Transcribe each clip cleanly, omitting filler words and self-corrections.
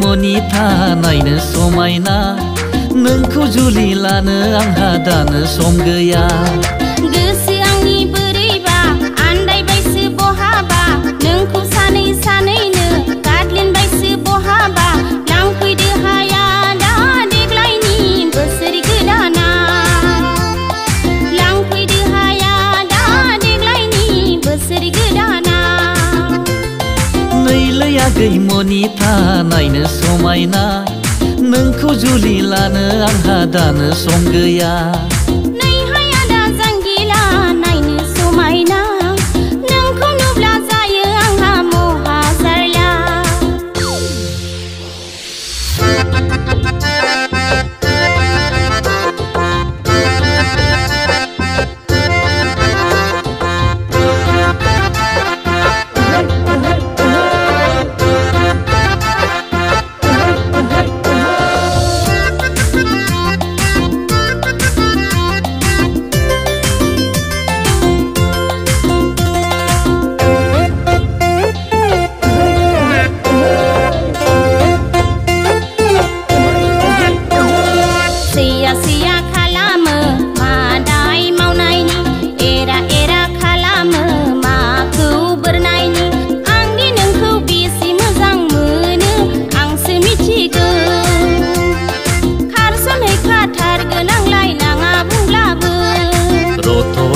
मनिथा नायनो समायना नोंखौ जुलि लानो आंहा दानो सम गैया। गोसो आंनि बोरैबा आन्दायबायसो बहाबा नोंखौ सानै सानैनो गादलिनबायसो बहाबा लांफैदो हाया दा देग्लायनि बोसोर गोदाना लांफैदो हाया दा देग्लायनि बोसोर गोदाना। नैलै आगै मनिथा नायनो समायना नोंखौ जुलि लानो आंहा दानो सम गैया। नैहाय आदा जांगिला नायनो समायना नोंखौ नुब्ला जायो आंहा महा जारला।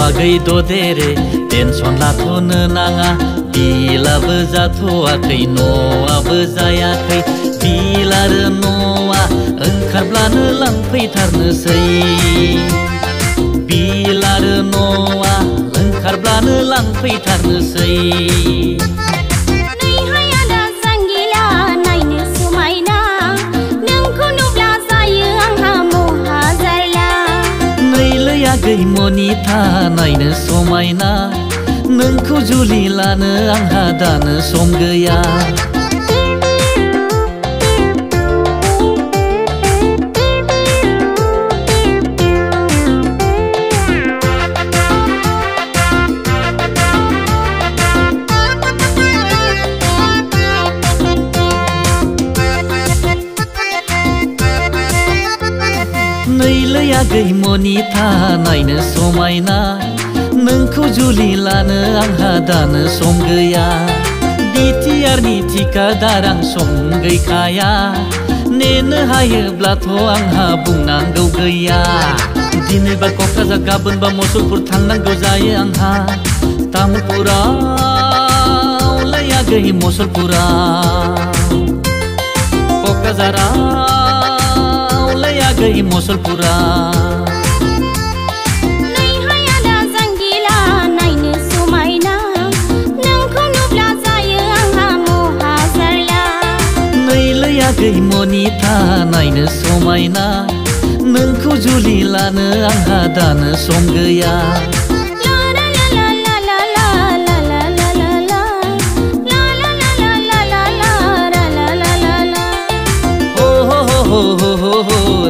आगै ददेरे टेनसन लाथ'नो नाङा बिलाबो जाथ'वाखै न'आबो जायाखै बिल आरो न'आ ओंखारब्लानो लांफैथारनोसै बिल आरो न'आ ओंखारब्लानो लांफैथारनोसै। आगै मनिथा नायनो समायना नोंखौ जुलि लानो आंहा दानो सम गैया। नैलै आगै मनिथा नायनो समायना नोंखौ जुलि लानो आंहा दानो सम गैया। बिटिआरनि थिकादार आं सम गैखाया नेनो हायोब्लाथ' आंहा बुंनांगौ गैया। दिनैबा क'क्राझार गाबोनबा मुसलपुर थांनांगौ जायो आंहा तामुलपुरावलै आगै मुसलपुराव क'क्राझाराव आगै मुसलपुरा। नैहाय आदा जांगिला नायनो समायना नोंखौ नुब्ला जायो आंहा महा जारला। नैलै आगै मनिथा नायनो समायना नोंखौ जुलि लानो आंहा दानो सम गैया।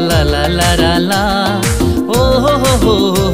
La la la la la, oh ho ho ho.